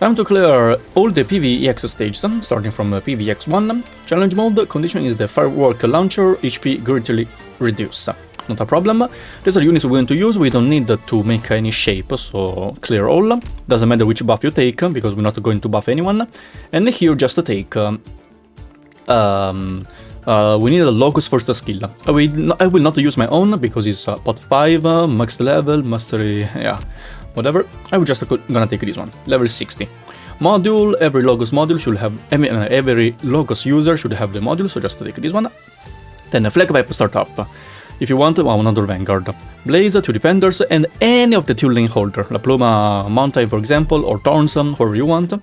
Time to clear all the PV-EX stages, starting from PV-EX-1. Challenge mode condition is the firework launcher HP greatly reduced. Not a problem. These are units we're going to use, we don't need to make any shape, so clear all. Doesn't matter which buff you take, because we're not going to buff anyone. And here just take... we need a Locus first skill. I will not use my own, because it's pot 5, max level, mastery, yeah, whatever. I will just gonna take this one, level 60. Module, every Logos module should have, every Logos user should have the module, so just take this one. Then a Flag Pipe Startup. If you want, another Vanguard. Blaze, 2 Defenders, and any of the 2 lane holder. La Pluma Mountain, for example, or Thorns, whoever you want.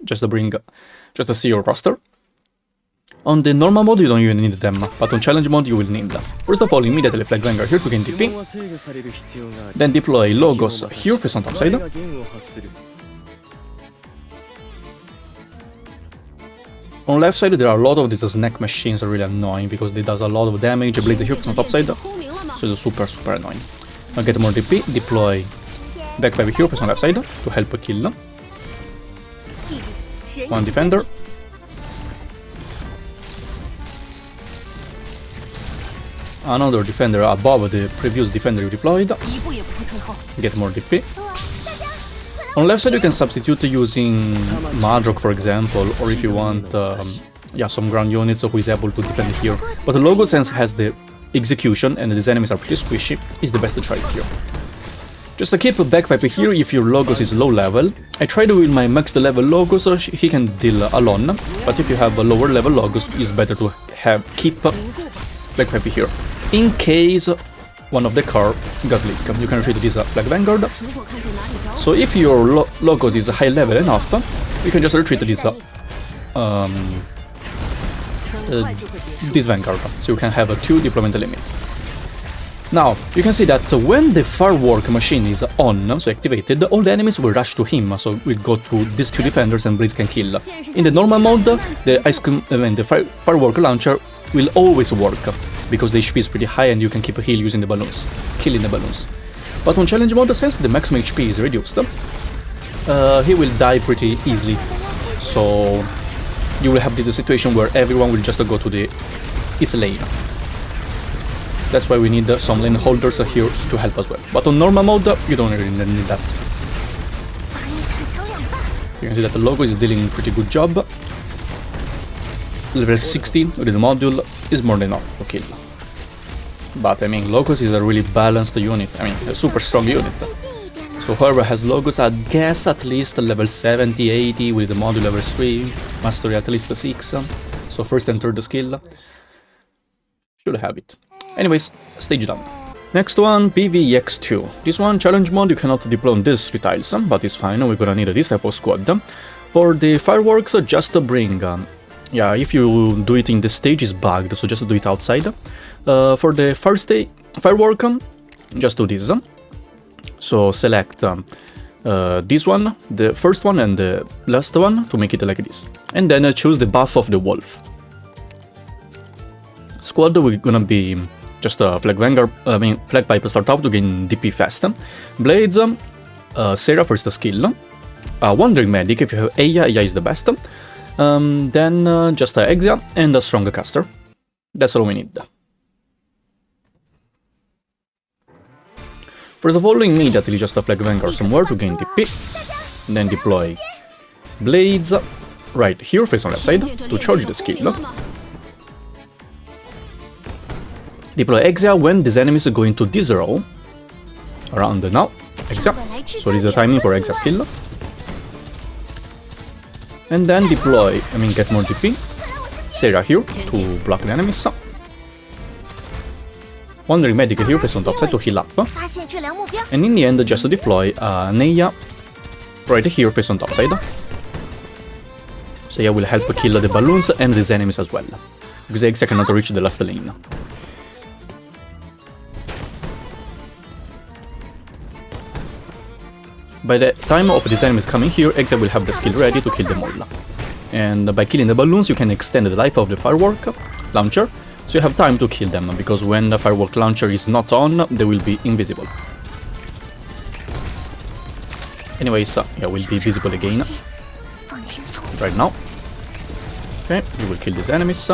Just to see your roster. On the normal mode, you don't even need them, but on challenge mode, you will need them. First of all, immediately flag Vanguard here to gain TP. Then deploy Logos here, face on top side. On left side, there are a lot of these snack machines are really annoying because they does a lot of damage. Blaze here on top side, so it's super annoying. Now get more DP, deploy Backpipe here on left side to help kill. One defender. Another defender above the previous defender you deployed. Get more DP. On left side you can substitute using Madrock, for example, or if you want yeah, some ground units who is able to defend here. But Logos, since has the execution and these enemies are pretty squishy, is the best choice here. Just to keep a Backpipe here if your Logos is low level. I tried with my maxed level Logos, so he can deal alone, but if you have a lower level Logos, it's better to keep Backpipe here. In case one of the car gas leak, you can retreat this Flag Vanguard. So if your Logos is high level enough, you can just retreat this Vanguard, so you can have a 2 deployment limit. Now, you can see that when the firework machine is on, so activated, all the enemies will rush to him, so we'll go to these 2 defenders and Blitz can kill. In the normal mode, the firework launcher will always work, because the HP is pretty high and you can keep a heal using the balloons, killing the balloons. But on challenge mode, since the maximum HP is reduced, he will die pretty easily. So you will have this situation where everyone will just go to its lane. That's why we need some lane holders here to help as well. But on normal mode, you don't really need that. You can see that the Logo is doing a pretty good job. Level 60 with the module is more than enough to kill. But I mean, Logos is a really balanced unit, I mean, a super strong unit. So whoever has Logos, I guess at least level 70, 80 with the module level 3, mastery at least 6, so first and third skill. Should have it. Anyways, stage done. Next one, PV-EX-2. This one, challenge mode, you cannot deploy on these 3 tiles, but it's fine, we're gonna need this type of squad. For the fireworks, just bring... yeah, if you do it in the stage, it's bugged, so just do it outside. For the first firework, just do this. So select this one, the first one and the last one to make it like this. And then choose the buff of the wolf. Squad, we're gonna be just a Flag Vanguard, Flag Pipe Startup to gain DP fast. Blades, Sarah first skill. Wandering Medic, if you have Aya is the best. Then just a Exia and a strong caster. That's all we need. First of all, immediately just a Flag Vanguard somewhere to gain TP. Then deploy Blades right here, face on left side, to charge the skill. Deploy Exia when this enemy is going to this row. Around now, Exia. So this is the timing for Exia skill. And then deploy, get more DP, Sarah here to block the enemies. Wandering Medic here, face on top side to heal up. And in the end, just deploy Neya right here, face on top side. So yeah, will help kill the balloons and these enemies as well, because Exia cannot reach the last lane. By the time of these enemies coming here, Exia will have the skill ready to kill them all. And by killing the balloons, you can extend the life of the firework launcher, so you have time to kill them, because when the firework launcher is not on, they will be invisible. Anyways, yeah, will be visible again. right now. Okay, you will kill these enemies.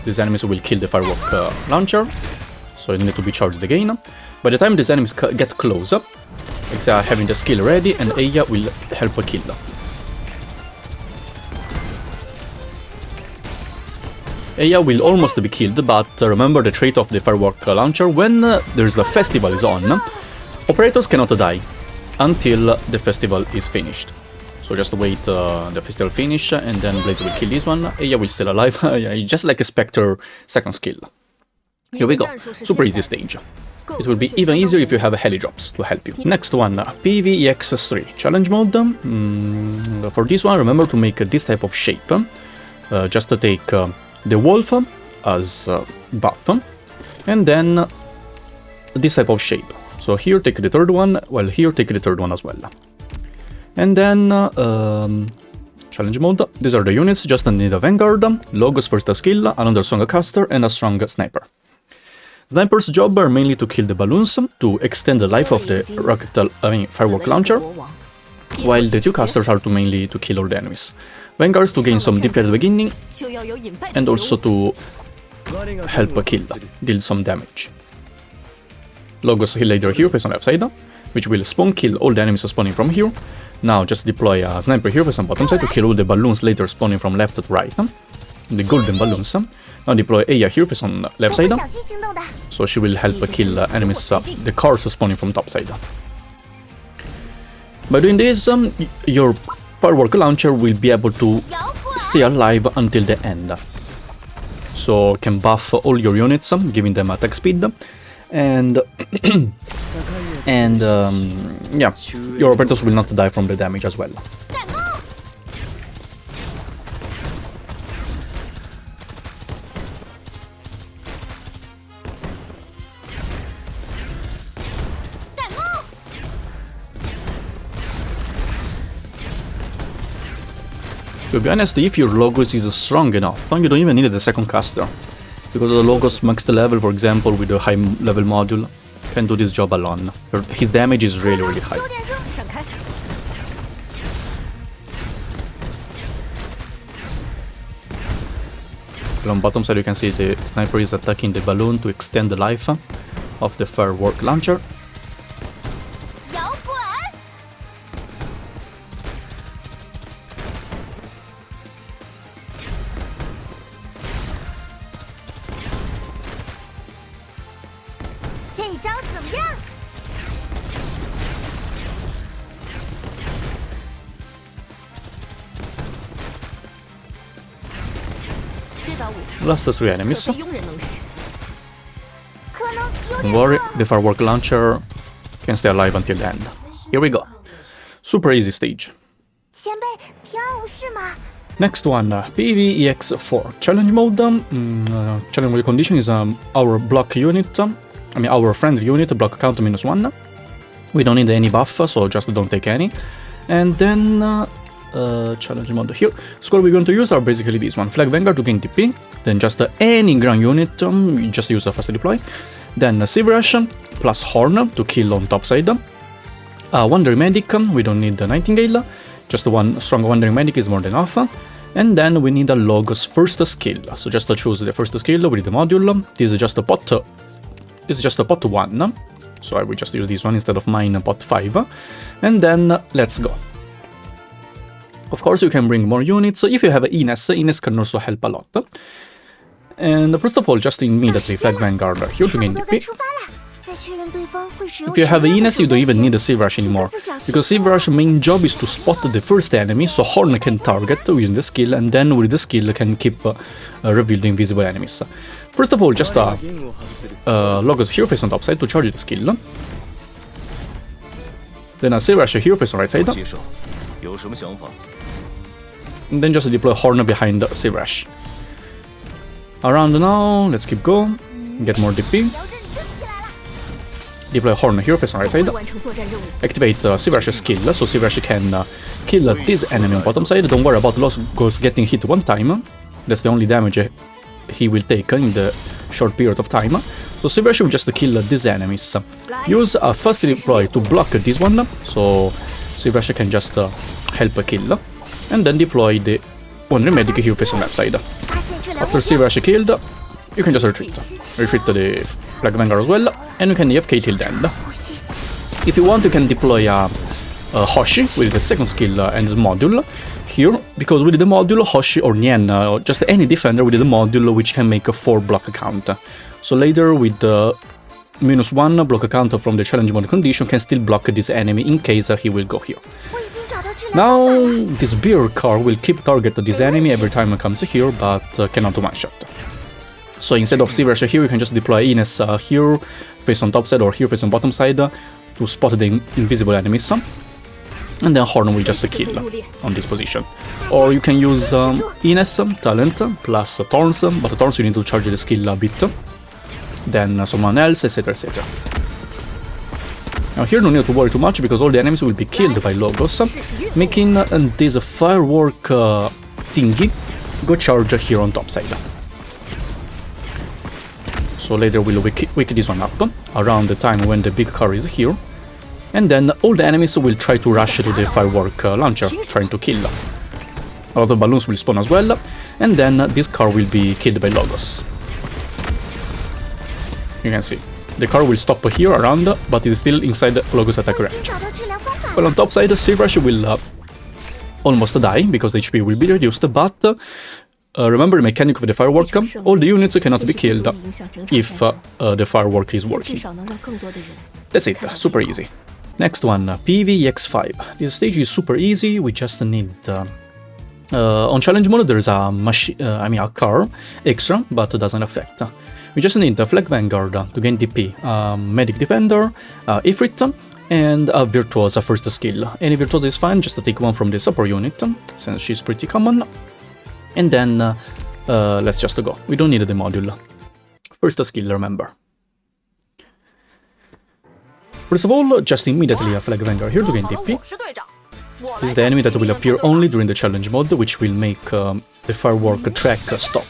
These enemies will kill the firework launcher, so you need to be charged again. By the time these enemies get close, they are having the skill ready, and Eya will help kill. Eya will almost be killed, but remember the trait of the firework launcher: when there's the festival is on, operators cannot die until the festival is finished. So just wait the festival finish, and then Blaze will kill this one. Eya will still alive, just like a Spectre second skill. Here we go, super easy stage. It will be even easier if you have heli drops to help you. Next one, PV-EX-3 challenge mode. For this one, remember to make this type of shape. Just to take the wolf as buff, and then this type of shape. So here take the third one, while here take the third one as well. And then challenge mode. These are the units, just need a Vanguard, Logos first skill, another strong caster, and a strong sniper. Sniper's job are mainly to kill the balloons, to extend the life of the firework launcher, while the two casters are mainly to kill all the enemies. Vanguards to gain some DP at the beginning, and also to help deal some damage. Logos heal later here, face on left side, which will spawn kill all the enemies spawning from here. Now just deploy a sniper here, face on bottom side, to kill all the balloons later spawning from left to right. The golden balloons. Now deploy Eya here, face on left side, so she will help kill enemies, the cars spawning from top side. By doing this, your firework launcher will be able to stay alive until the end. So can buff all your units, giving them attack speed, and yeah, your operators will not die from the damage as well. To be honest, if your Logos is strong enough, you don't even need the second caster. Because the Logos max level, for example, with a high level module, can do this job alone. His damage is really, really high. On bottom side you can see the sniper is attacking the balloon to extend the life of the firework launcher. Last 3 enemies. Don't worry, the firework launcher can stay alive until the end. Here we go. Super easy stage. Next one, PV-EX-4 challenge mode. Challenge mode condition is our block unit, our friendly unit, block count -1. We don't need any buff, so just don't take any. And then challenge mode here. Squad we're going to use are basically this one: Flag Vanguard to gain TP, then just any ground unit, we just use a fast deploy, then Sieve Rush plus Horn to kill on top side, Wandering Medic, we don't need the Nightingale, just one strong Wandering Medic is more than enough, and then we need a Logos first skill, so just choose the first skill with the module. This is just a pot 1, so I will just use this one instead of mine, pot 5, and then let's go. Of course, you can bring more units. If you have Ines, Ines can also help a lot. And first of all, just immediately Flag Vanguard here to gain DP. If you have Ines, you don't even need a Sieve Rush anymore, because Sieve Rush's main job is to spot the first enemy, so Horn can target using the skill, and then with the skill can keep reveal the invisible enemies. First of all, just Logos here face on top side to charge the skill. Then a Sieve Rush here face on right side. And then just deploy Horn behind Sieve Rush. Around now, let's keep going, get more DP. Deploy Horn here, face on right side. Activate Sieve Rush's skill, so Sieve Rush can kill this enemy on bottom side. Don't worry about Logos getting hit one time. That's the only damage he will take in the short period of time. So Sieve Rush will just kill these enemies. Use a fast deploy to block this one, so Sieve Rush can just help kill. and then deploy the one medic here facing left side. After Silverash killed, you can just retreat. Retreat to the Flag Vanguard as well, and you can AFK till the end. If you want, you can deploy a Hoshi with the second skill and the module here, because with the module, Hoshi or Nien, or just any defender with the module which can make a 4 block count. So later with the -1 block count from the challenge mode condition can still block this enemy in case he will go here. Now this beer car will keep target this enemy every time it comes here, but cannot one-shot. So instead of Silverash here, you can just deploy Ines here, face on top side, or here face on bottom side, to spot the invisible enemies. And then Horn will just kill on this position. Or you can use Ines, talent, plus Thorns, but Thorns you need to charge the skill a bit. Then someone else, etc, etc. Now here no need to worry too much, because all the enemies will be killed by Logos, making this firework thingy go charge here on top side. So later we'll wake this one up, around the time when the big car is here. And then all the enemies will try to rush to the firework launcher, trying to kill. A lot of balloons will spawn as well, and then this car will be killed by Logos. You can see. The car will stop here around, but it is still inside Logos attack range. Well, on top side, Silverash will almost die, because the HP will be reduced, but remember the mechanic of the firework, all the units cannot be killed if the firework is working. That's it, super easy. Next one, PV-EX-5. This stage is super easy, we just need... on challenge mode there is a machine, a car extra, but doesn't affect. We just need the Flag Vanguard to gain DP, Medic Defender, Ifrit, and a Virtuosa first skill. Any Virtuosa is fine, just take one from the support unit, since she's pretty common. And then, let's just go. We don't need the module. First skill, remember. First of all, just immediately a Flag Vanguard here to gain DP. This is the enemy that will appear only during the challenge mode, which will make the firework track stop.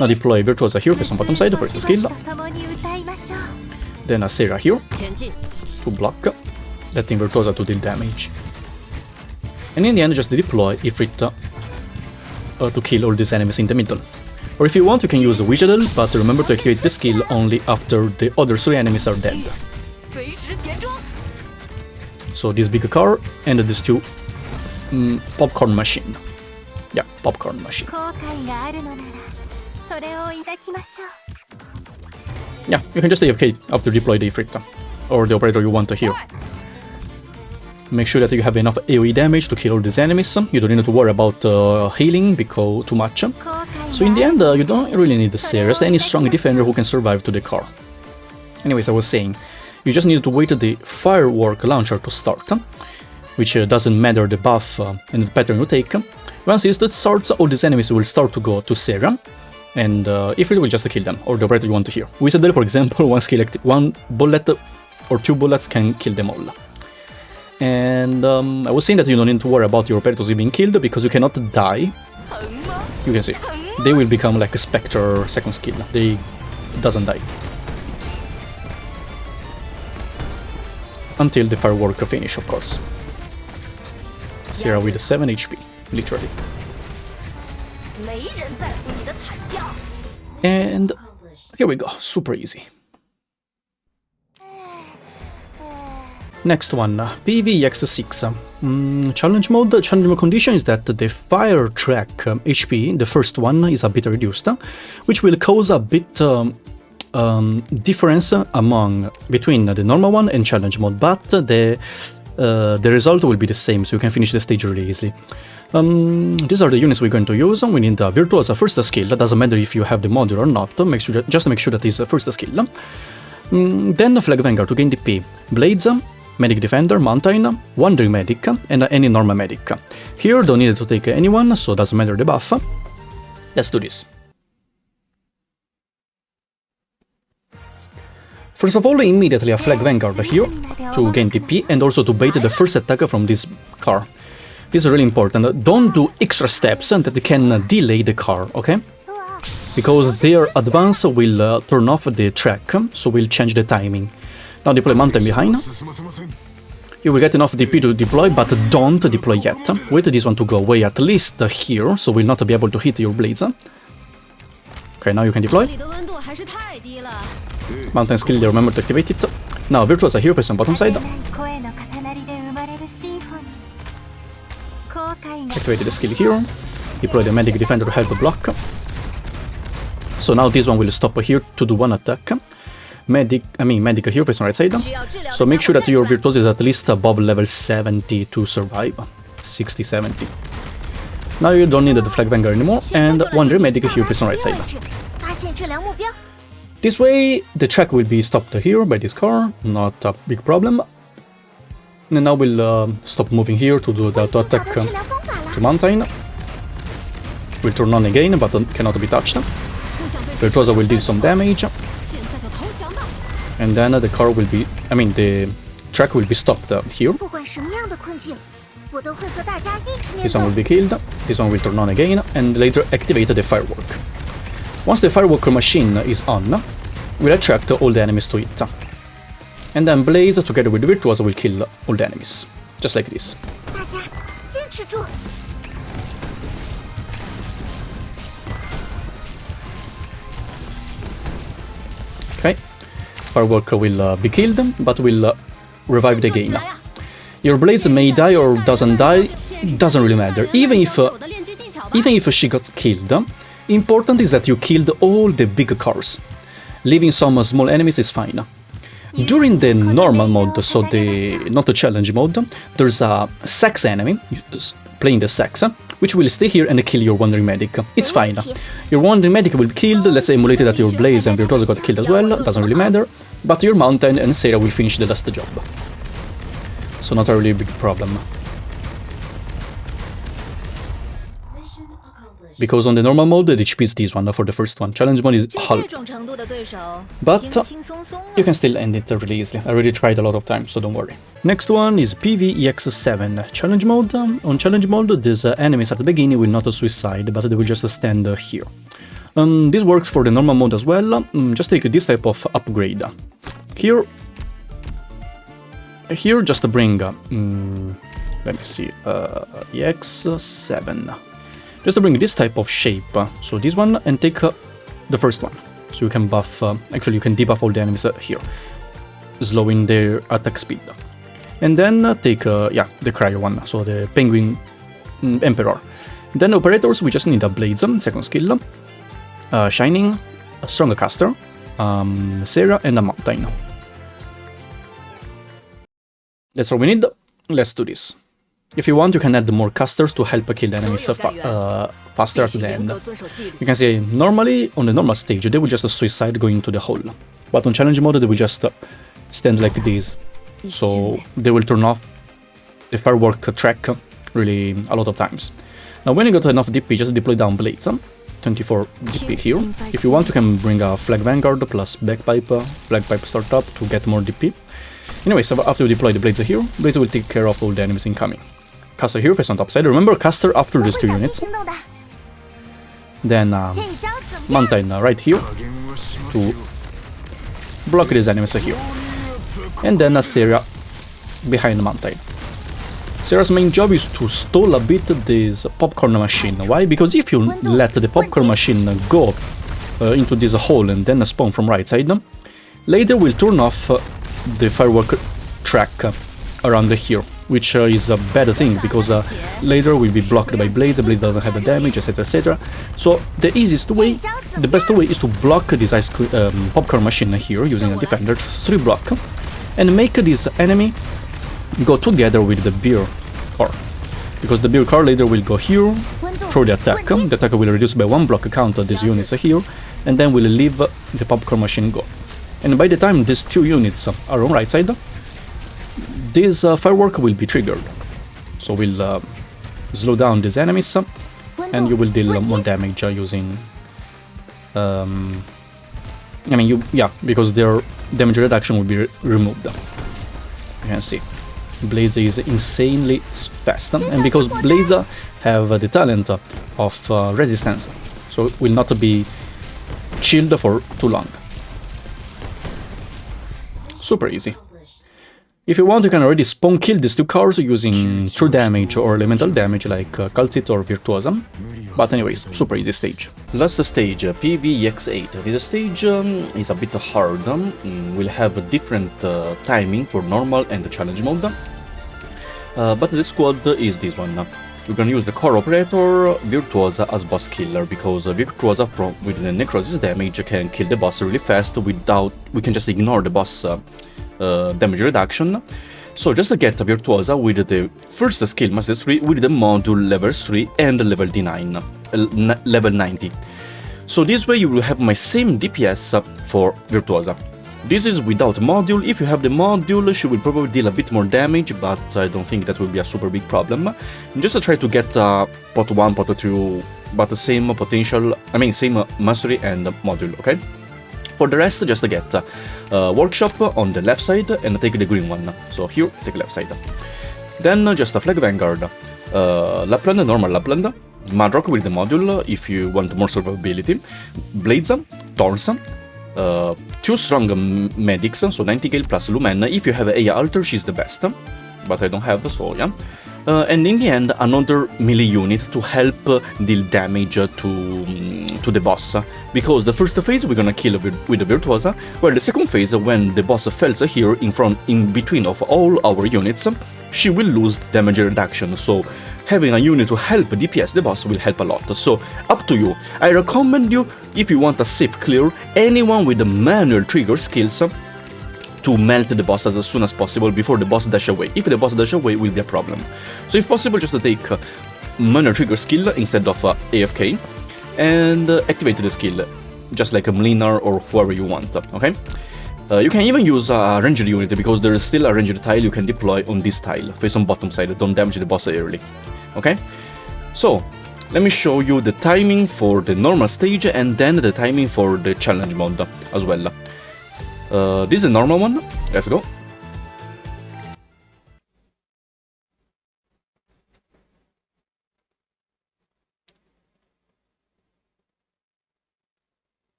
Now deploy Virtuosa here, face on bottom side, first skill. Then a Sarah here, to block, letting Virtuosa to deal damage. And in the end, just deploy Ifrit to kill all these enemies in the middle. Or if you want, you can use a Witchadel, but remember to activate the skill only after the other 3 enemies are dead. So this big car and this 2 popcorn machine. Yeah, popcorn machine. Yeah, you can just AFK after deploy the Ifrit, or the operator you want to heal. Make sure that you have enough AoE damage to kill all these enemies. You don't need to worry about healing because too much. So in the end, you don't really need the Series, any strong defender who can survive to the car. Anyways, I was saying, you just need to wait the firework launcher to start, which doesn't matter the buff and the pattern you take. Once it starts, all these enemies will start to go to Sarah, and if it will just kill them, or the operator you want to heal. Wizardel, for example, one bullet or 2 bullets can kill them all. And I was saying that you don't need to worry about your operators being killed, because you cannot die. You can see, they will become like a Spectre second skill, they doesn't die. Until the firework finish, of course. Sierra with 7 HP, literally. And here we go, super easy. Next one, PV-EX-6. Challenge mode condition is that the fire track HP, the first one, is a bit reduced, which will cause a bit difference between the normal one and challenge mode, but the result will be the same, so you can finish the stage really easily. These are the units we're going to use. We need the Virtuosa first skill. That doesn't matter if you have the module or not. Just make sure that is first skill. Then Flag Vanguard to gain DP. Blades, Medic Defender, Mountain, Wandering Medic, and any normal medic. Here don't need to take anyone, so doesn't matter the buff. Let's do this. First of all, immediately a Flag Vanguard here to gain TP and also to bait the first attack from this car. This is really important. Don't do extra steps that can delay the car, okay? Because their advance will turn off the track, so we'll change the timing. Now deploy Mountain behind. You will get enough DP to deploy, but don't deploy yet. Wait for this one to go away at least here, so we'll not be able to hit your blades. Okay, now you can deploy. Mountain skill, remember to activate it. Now Virtuosa here, place on bottom side. Activate the skill here. Deploy the Medic Defender to help block. So now this one will stop here to do one attack. Medic here, place on right side. So make sure that your Virtuosa is at least above level 70 to survive. 60, 70. Now you don't need the Flag Vanguard anymore, and one Medic here, place on right side. This way, the track will be stopped here by this car, not a big problem. And now we'll stop moving here to do the auto attack to mountain. Will turn on again, but cannot be touched. Virtuosa will deal some damage. And then the car will be, the track will be stopped here. This one will be killed, this one will turn on again, and later activate the firework. Once the firework machine is on, we'll attract all the enemies to it. And then Blaze, together with Virtuosa, will kill all the enemies. Just like this. Okay. Firework will be killed, but will revive again. Your Blades may die or doesn't die, doesn't really matter. Even if she got killed, important is that you killed all the big cars. Leaving some small enemies is fine. During the normal mode, so not the challenge mode, there's a sax enemy playing the sax, which will stay here and kill your Wandering Medic. It's fine. Your Wandering Medic will be killed, let's say emulated that your Blaze and Virtuosa got killed as well, doesn't really matter, but your Mountain and Sarah will finish the last job. So not a really big problem. Because on the normal mode, the HP is this one for the first one. Challenge mode is half. But you can still end it really easily. I already tried a lot of times, so don't worry. Next one is PV-EX-1 challenge mode. On challenge mode, these enemies at the beginning will not suicide, but they will just stand here. This works for the normal mode as well. Just take this type of upgrade. Here, just bring, let me see, EX-7. Just to bring this type of shape, so this one, and take the first one. So you can buff, actually you can debuff all the enemies here, slowing their attack speed. And then take, the Cryo one, so the Penguin Emperor. Then operators, we just need a Blades, second skill, Shining, a Strong Caster, Sarah, and a Mountain. That's all we need. Let's do this. If you want, you can add more casters to help kill the enemies faster to the end. You can see, normally, on the normal stage, they will just suicide going into the hole. But on challenge mode, they will just stand like this. So they will turn off the firework track really a lot of times. Now when you got enough DP, just deploy down Blades. 24 DP here. If you want, you can bring a Flag Vanguard plus Bagpipe Startup to get more DP. Anyway, so after you deploy the Blades here, Blades will take care of all the enemies incoming. Caster here, face on top side. Remember, caster after these 2 units. Then Mountain right here to block these enemies here. And then Sarah behind the Mountain. Sarah's main job is to stall a bit this popcorn machine. Why? Because if you let the popcorn machine go into this hole and then spawn from right side, later we'll turn off the firework track around here, which is a bad thing, because later will be blocked by Blades, the Blades doesn't have the damage, etc, etc. So the easiest way, the best way is to block this popcorn machine here using a defender, 3 block, and make this enemy go together with the beer car. Because the beer car later will go here, through the attack will reduce by 1 block count of these units here, and then will leave the popcorn machine go. And by the time these 2 units are on right side, this firework will be triggered. So we'll slow down these enemies, and you will deal more damage using... because their damage reduction will be removed. You can see. Blades is insanely fast, and because Blades have the talent of resistance, so it will not be chilled for too long. Super easy. If you want, you can already spawn kill these two cars using true damage or elemental damage like Calcit or Virtuosa. But anyways, super easy stage. Last stage, PV-EX-1. This stage is a bit hard. We'll have a different timing for normal and the challenge mode. But the squad is this one. We're gonna use the core operator Virtuosa as boss killer, because Virtuosa with the necrosis damage can kill the boss really fast without... we can just ignore the boss damage reduction. So just to get Virtuosa with the first skill Master 3 with the module level 3 and level D9, level 90. So this way you will have my same DPS for Virtuosa. This is without module. If you have the module, she will probably deal a bit more damage, but I don't think that will be a super big problem. Just to try to get pot 1, pot 2, but the same potential, I mean same mastery and module, okay? For the rest, just get workshop on the left side and take the green one. So here, take left side. Then just a flag vanguard, Lapland, normal Lapland, Madrock with the module if you want more survivability, Blades, Thorns, 2 strong medics, so 90 gale plus Lumen. If you have Aya Alter, she's the best, but I don't have, so yeah. And in the end, another melee unit to help deal damage to the boss, because the first phase we're gonna kill with the Virtuosa, while the second phase, when the boss falls here in between of all our units, she will lose damage reduction, so having a unit to help DPS the boss will help a lot. So up to you. I recommend you, if you want a safe clear, anyone with the manual trigger skills to melt the boss as soon as possible before the boss dash away. If the boss dash away, will be a problem. So if possible, just to take manual trigger skill instead of AFK and activate the skill, just like a Mlinar or whoever you want, okay? You can even use a ranged unit, because there is still a ranged tile you can deploy on this tile, face on bottom side, don't damage the boss early, okay? So, let me show you the timing for the normal stage and then the timing for the challenge mode as well. This is the normal one, let's go.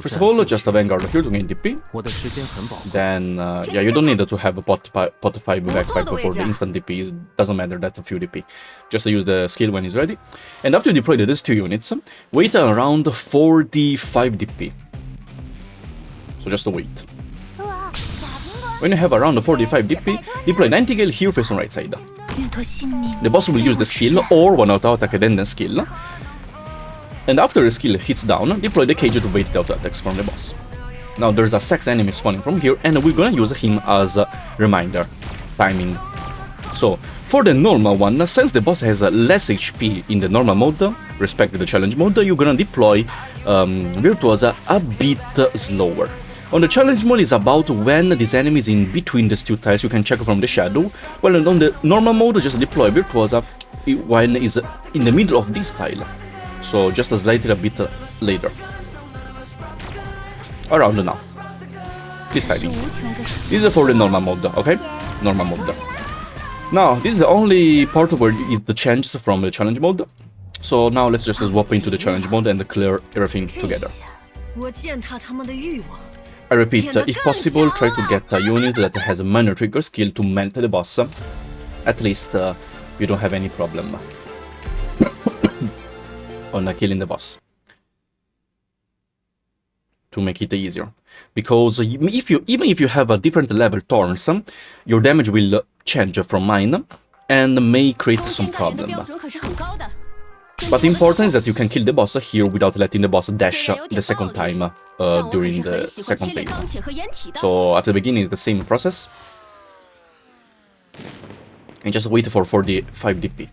First of all, just a Vanguard here to gain DP. Then, yeah, you don't need to have a pot 5 backpack for the instant DP, it doesn't matter, that's a few DP. Just use the skill when it's ready. And after you deploy these 2 units, wait around 45 DP. So just wait. When you have around 45 DP, deploy 90 gale here face on right side. The boss will use the skill or one auto attack and then skill. And after the skill hits down, deploy the cage to bait the auto attacks from the boss. Now there's a 6 enemy spawning from here, and we're gonna use him as a reminder. Timing. So, for the normal one, since the boss has less HP in the normal mode, respect to the challenge mode, you're gonna deploy Virtuosa a bit slower. On the challenge mode is about when this enemy is in between these 2 tiles, you can check from the shadow, while on the normal mode, just deploy Virtuosa when it's in the middle of this tile. So just slightly a bit later. Around now. This timing. This is for the normal mode, okay? Normal mode. Now, this is the only part where is the change from the challenge mode. So now let's just swap into the challenge mode and clear everything together. I repeat, if possible, try to get a unit that has a minor trigger skill to melt the boss. At least you don't have any problem on killing the boss, to make it easier, because even if you have a different level Thorns, your damage will change from mine and may create some problem. But important is that you can kill the boss here without letting the boss dash the second time during the second phase. So at the beginning is the same process, and just wait for 45 DP.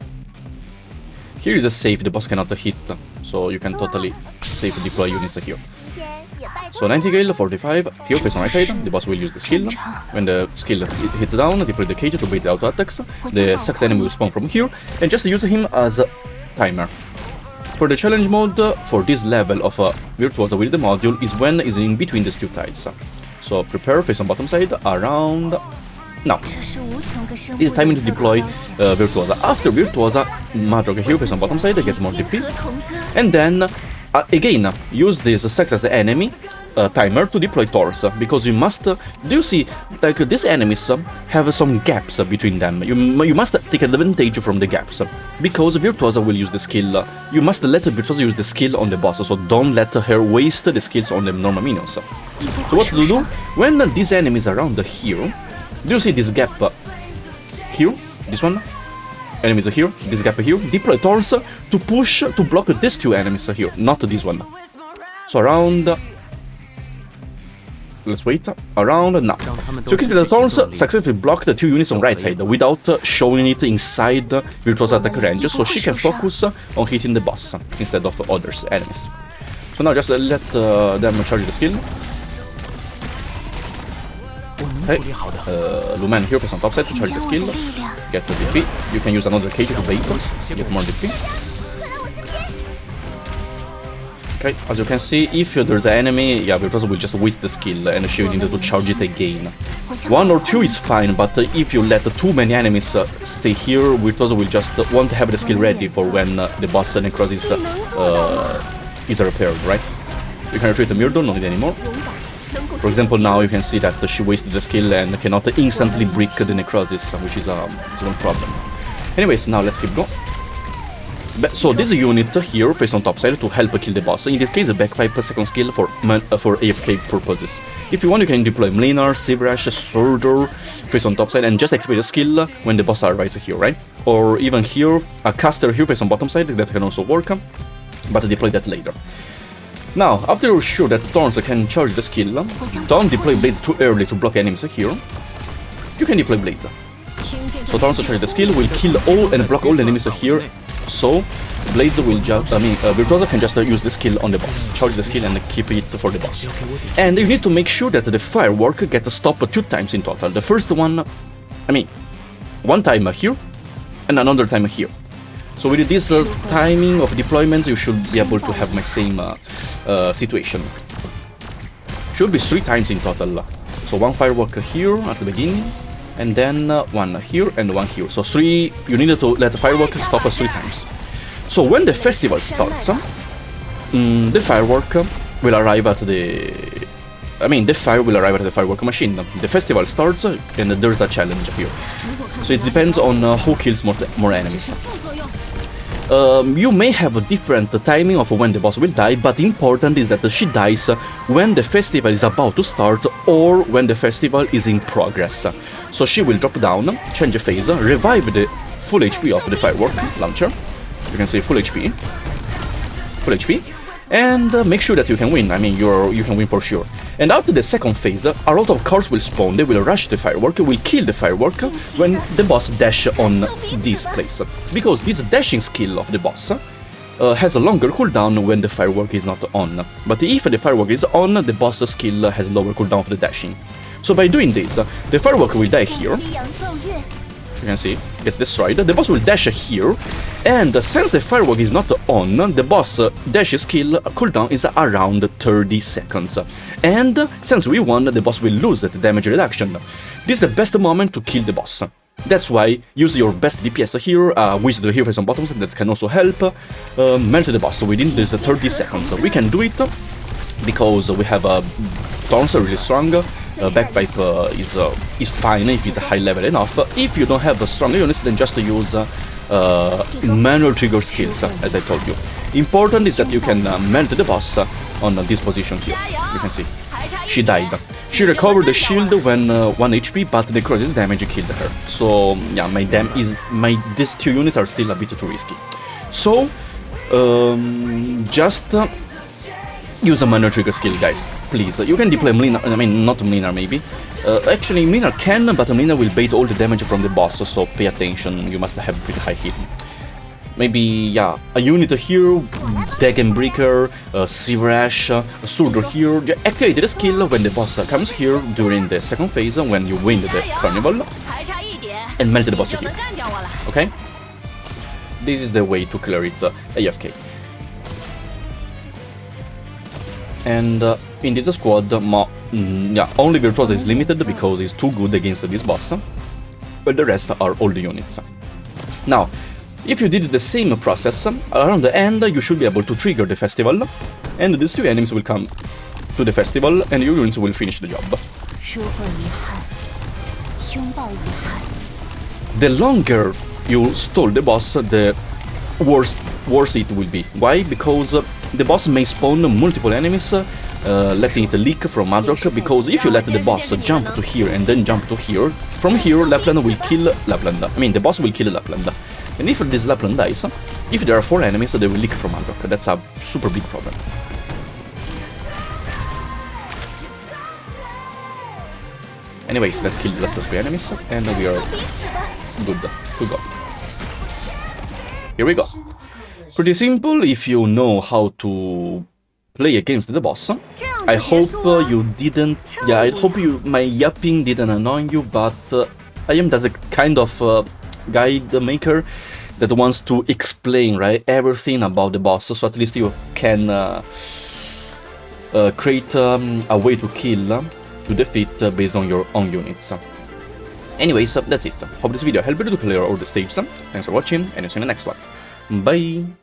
Here is a safe, the boss cannot hit, so you can totally safe deploy units here. So 90 gale, 45, here face on right side, the boss will use the skill. When the skill hits down, deploy the cage to bait the auto attacks. The 6 enemy will spawn from here, and just use him as a timer. For the challenge mode, for this level of Virtuosa with the module, is when is in between these 2 tiles. So prepare, face on bottom side, around now. It's time to deploy Virtuosa. After Virtuosa, Madrock here face on bottom side, get more DP. And then, again, use this 6 as the enemy timer to deploy Thors, because you must... do you see, like, these enemies have some gaps between them. You must take advantage from the gaps, because Virtuosa will use the skill. You must let Virtuosa use the skill on the boss, so don't let her waste the skills on the normal minions. So what to do? When these enemies are around here, do you see this gap here? This one? Enemies are here, this gap here. Deploy Thors to push, to block these two enemies here, not this one. So around... let's wait. Around now. So you can see that Thors successfully blocked the two units on right side without showing it inside Virtuosa attack range, so she can focus on hitting the boss instead of others enemies. So now just let them charge the skill. Okay, Lumen here, press on top side to charge the skill. Get the DP. You can use another cage to bait, get more DP. Okay, as you can see, if there's an enemy, yeah, Virtuosa will just waste the skill and she will need to charge it again. 1 or 2 is fine, but if you let too many enemies stay here, Virtuosa will just want to have the skill ready for when the boss necrosis is repaired, right? You can retreat the Murder, not need anymore. For example, now you can see that she wasted the skill and cannot instantly break the necrosis, which is one problem. Anyways, now let's keep going. So this unit here faced on top side to help kill the boss. In this case, a backpipe second skill for AFK purposes. If you want, you can deploy Mlinar, Sivrash, Surdur face on top side and just activate the skill when the boss arrives here, right? Or even here, a caster here face on bottom side that can also work, but deploy that later. Now, after you're sure that Thorns can charge the skill, don't deploy Blades too early to block enemies here. You can deploy Blades. So Thorns charge the skill, will kill all and block all enemies here. So Blades will just, Virtuosa can just use the skill on the boss, charge the skill and keep it for the boss. And you need to make sure that the firework gets stopped 2 times in total. The first one, one time here and another time here. So with this timing of deployments, you should be able to have my same situation. Should be 3 times in total. So 1 firework here at the beginning, and then 1 here and 1 here. So 3, you need to let the firework stop 3 times. So when the festival starts, the firework will arrive at the... the fire will arrive at the firework machine. The festival starts and there's a challenge here. So it depends on who kills more enemies. You may have a different timing of when the boss will die, but important is that she dies when the festival is about to start or when the festival is in progress. So she will drop down, change phase, revive the full HP of the firework launcher. You can say full HP. Full HP. And make sure that you can win. You can win for sure. And after the second phase, a lot of cars will spawn. They will rush the firework, will kill the firework when the boss dash on this place. Because this dashing skill of the boss has a longer cooldown when the firework is not on. But if the firework is on, the boss skill has lower cooldown of the dashing. So by doing this, the firework will die here. You can see, gets destroyed. The boss will dash here, and since the firework is not on, the boss dash skill cooldown is around 30 seconds. And since we won, the boss will lose the damage reduction. This is the best moment to kill the boss. That's why use your best DPS here, Wizard here for some bottoms that can also help melt the boss within this 30 seconds. We can do it because we have Thorns really strong. Backpipe is fine if it's high level enough. If you don't have strong units, then just use manual trigger skills, as I told you. Important is that you can melt the boss on this position here. You can see. She died. She recovered the shield when 1 HP, but the necrosis damage killed her. So yeah, these 2 units are still a bit too risky. So just use a manual trigger skill, guys. Please. You can deploy Mlinar, not Mlinar maybe. Actually, Mlinar can, but Mlinar will bait all the damage from the boss, so pay attention. You must have pretty high hit. Maybe, yeah, a unit here, Dagenbreaker, Sivrash, Surdur here. Activate the skill when the boss comes here during the second phase, when you win the carnival, and melt the boss here. Okay? This is the way to clear it AFK. And in this squad, only Virtuosa is limited because he's too good against this boss, but the rest are all the units. Now, if you did the same process, around the end you should be able to trigger the festival, and these 2 enemies will come to the festival, and your units will finish the job. The longer you stall the boss, the worse it will be. Why? Because the boss may spawn multiple enemies, letting it leak from Madrock, because if you let the boss jump to here and then jump to here, from here Lapland will kill Lapland. I mean, the boss will kill Lapland. And if this Lapland dies, if there are 4 enemies, they will leak from Madrock. That's a super big problem. Anyways, let's kill the last 3 enemies, and we are good to go. Here we go. Pretty simple if you know how to play against the boss. I hope you didn't... Yeah, I hope my yapping didn't annoy you, but I am that kind of guide maker that wants to explain, right, everything about the boss, so at least you can create a way to kill, to defeat based on your own units. Anyways, that's it. Hope this video helped you to clear all the stages. Thanks for watching, and I'll see you in the next one. Bye!